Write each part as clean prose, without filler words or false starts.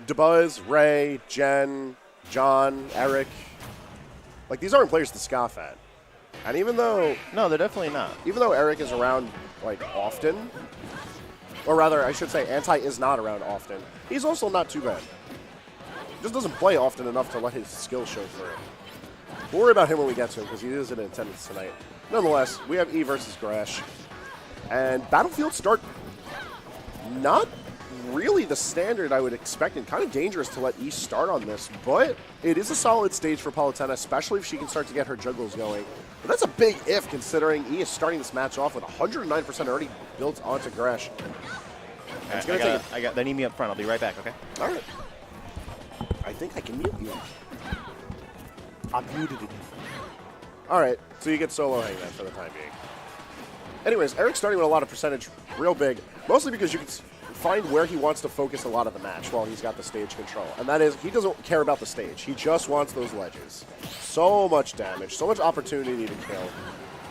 DeBuzz, Ray, Jen, John, Eric. Like, these aren't players to scoff at. And even though... No, they're definitely not. Even though Eric is around, like, often, or rather, I should say Anti is not around often, he's also not too bad. He just doesn't play often enough to let his skills show through. We'll worry about him when we get to him, because he is in attendance tonight. Nonetheless, we have E versus GRASH. And Battlefield start not really the standard I would expect, and kind of dangerous to let E start on this, but it is a solid stage for Palutena, especially if she can start to get her juggles going. But that's a big if, considering E is starting this match off with 109% already built onto GRASH. It's gonna take they need me up front. I'll be right back, okay? All right. I think I can mute you. I muted it. All right, so you get solo hang then for the time being. Anyways, Eric's starting with a lot of percentage, real big, mostly because you can find where he wants to focus a lot of the match while he's got the stage control. And that is, he doesn't care about the stage. He just wants those ledges. So much damage, so much opportunity to kill.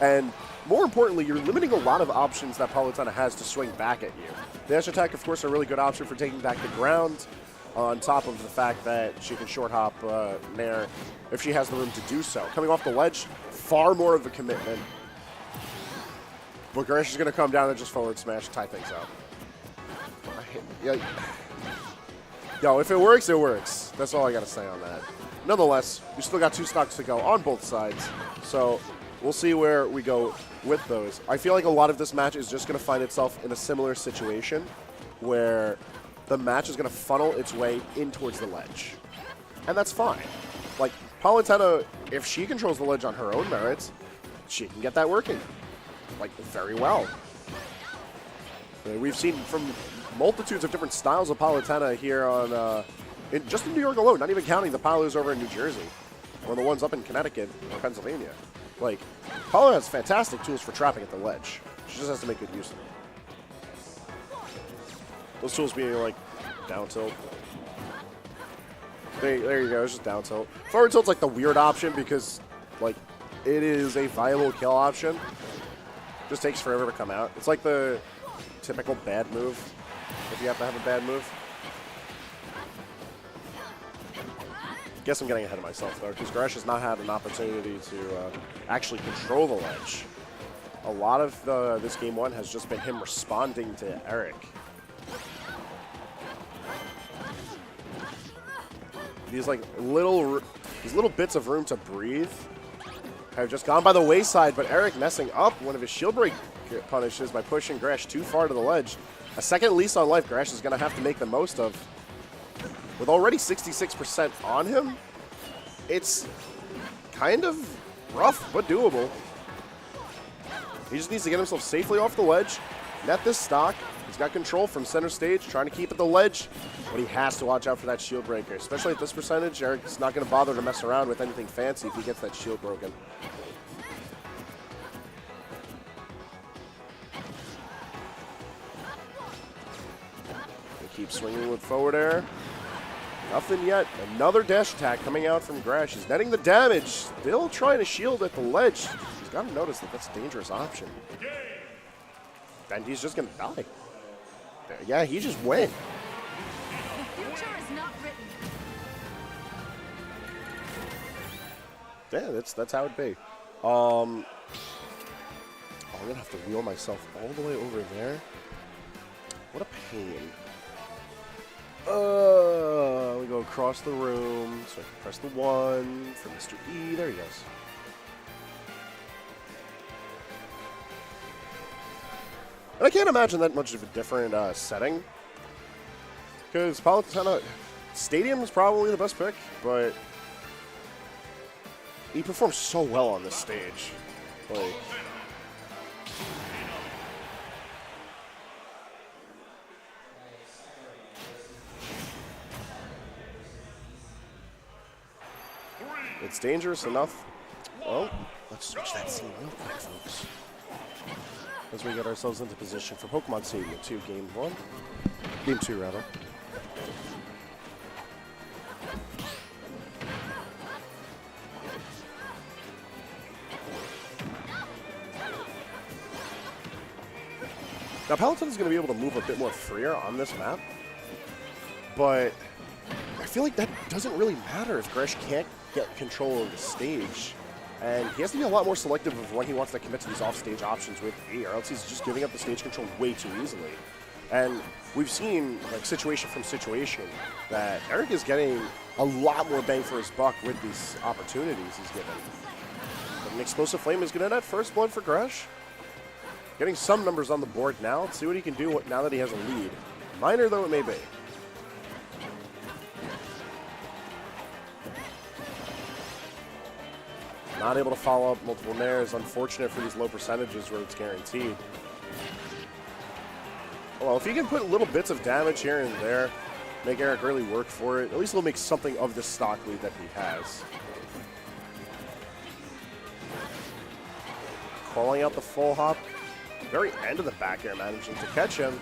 And more importantly, you're limiting a lot of options that Palutena has to swing back at you. Dash attack, of course, a really good option for taking back the ground, on top of the fact that she can short hop Nair if she has the room to do so. Coming off the ledge, far more of a commitment. But GRASH is going to come down and just forward smash, tie things up. Yo, if it works, it works. That's all I got to say on that. Nonetheless, we still got 2 stocks to go on both sides. So we'll see where we go with those. I feel like a lot of this match is just going to find itself in a similar situation where the match is going to funnel its way in towards the ledge. And that's fine. Like, Palutena, if she controls the ledge on her own merits, she can get that working. Like, very well. We've seen from multitudes of different styles of Palutena here on, just in New York alone, not even counting the Palus over in New Jersey, or the ones up in Connecticut or Pennsylvania. Like, Palu has fantastic tools for trapping at the ledge. She just has to make good use of them. Those tools being, like, down tilt. There you go, it's just down tilt. Forward tilt's, like, the weird option because, like, it is a viable kill option. Just takes forever to come out. It's like the typical bad move, if you have to have a bad move. Guess I'm getting ahead of myself, though, because GRASH has not had an opportunity to actually control the ledge. A lot of this game 1 has just been him responding to Eric. These little bits of room to breathe have just gone by the wayside, but Eric messing up one of his shield break punishes by pushing GRASH too far to the ledge. A second lease on life GRASH is going to have to make the most of. With already 66% on him, it's kind of rough but doable. He just needs to get himself safely off the ledge, net this stock. He's got control from center stage, trying to keep at the ledge, but he has to watch out for that shield breaker. Especially at this percentage, Eric's not going to bother to mess around with anything fancy if he gets that shield broken. They keep swinging with forward air. Nothing yet. Another dash attack coming out from GRASH. He's netting the damage. Still trying to shield at the ledge. He's got to notice that that's a dangerous option. And he's just going to die. Yeah, he just went. The future is not written. Yeah, that's how it'd be. Oh, I'm going to have to wheel myself all the way over there. What a pain. We go across the room, so I can press the 1 for Mr. E. There he goes. And I can't imagine that much of a different setting. Because Palutena Stadium is probably the best pick, but he performs so well on this stage. Like, it's dangerous enough. Well, let's switch that scene real quick, folks. As we get ourselves into position for Pokemon Stadium 2, Game 1. Game 2, rather. Now, Palutena's going to be able to move a bit more freer on this map, but feel like that doesn't really matter if GRASH can't get control of the stage. And he has to be a lot more selective of when he wants to commit to these off-stage options with E, or else he's just giving up the stage control way too easily. And we've seen, like, situation from situation, that Eric is getting a lot more bang for his buck with these opportunities he's given. But an Explosive Flame is going to net first blood for GRASH. Getting some numbers on the board now. Let's see what he can do now that he has a lead. Minor though it may be. Not able to follow up multiple nairs. Unfortunate for these low percentages where it's guaranteed. Well, if he can put little bits of damage here and there, make Eric really work for it, at least he'll make something of the stock lead that he has. Calling out the full hop. Very end of the back air, managing to catch him.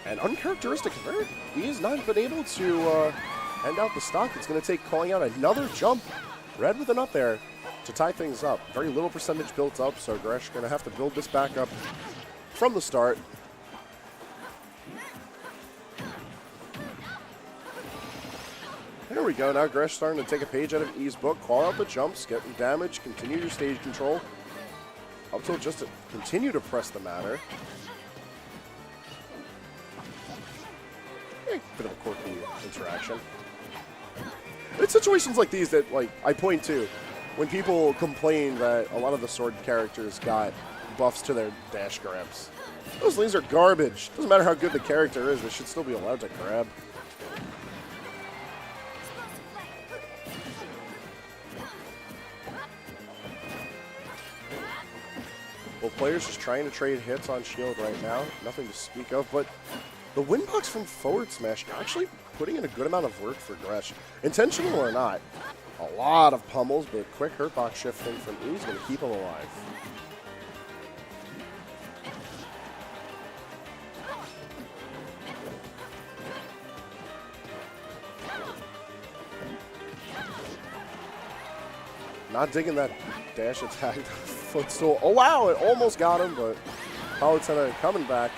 And uncharacteristic of Eric, he has not been able to end out the stock. It's going to take calling out another jump. Red with an up there to tie things up. Very little percentage built up, so GRASH is going to have to build this back up from the start. There we go. Now GRASH starting to take a page out of E's book. Call out the jumps, get damage, continue your stage control. Up till just to continue to press the matter. Bit of a quirky interaction. It's situations like these that, like, I point to when people complain that a lot of the sword characters got buffs to their dash grabs. Those things are garbage. Doesn't matter how good the character is, they should still be allowed to grab. Well, players just trying to trade hits on shield right now. Nothing to speak of, but the win box from forward smash actually putting in a good amount of work for GRASH. Intentional or not. A lot of pummels, but quick hurt box shifting from E is going to keep him alive. Not digging that dash attack. Footstool. Oh, wow, it almost got him, but Palutena coming back.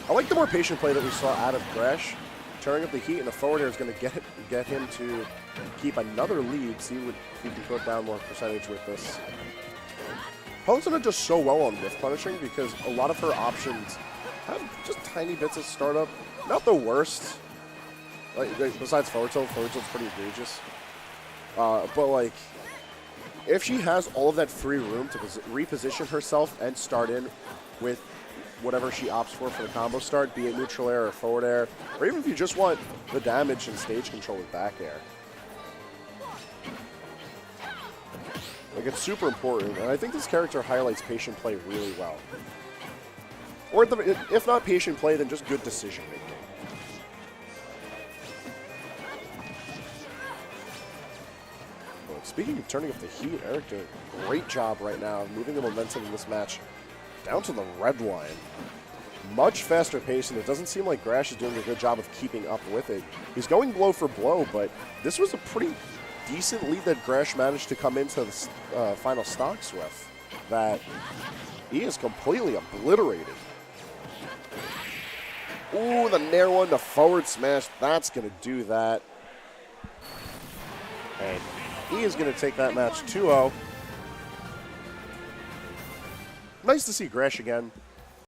I like the more patient play that we saw out of GRASH. Turning up the heat, and the forward air is going to get him to keep another lead. See what he can put down more percentage with this. Palutena does so well on whiff punishing because a lot of her options have just tiny bits of startup. Not the worst. Like, besides forward tilt's pretty egregious. But, like, if she has all of that free room to reposition herself and start in with whatever she opts for the combo start, be it neutral air or forward air, or even if you just want the damage and stage control with back air. Like, it's super important, and I think this character highlights patient play really well. Or if not patient play, then just good decision making. Speaking of turning up the heat, Eric doing a great job right now, moving the momentum in this match down to the red line. Much faster pace, and it doesn't seem like GRASH is doing a good job of keeping up with it. He's going blow for blow, but this was a pretty decent lead that GRASH managed to come into the final stocks with. That he is completely obliterated. Ooh, the nair one to forward smash. That's going to do that. And he is going to take that match 2-0. Nice to see GRASH again.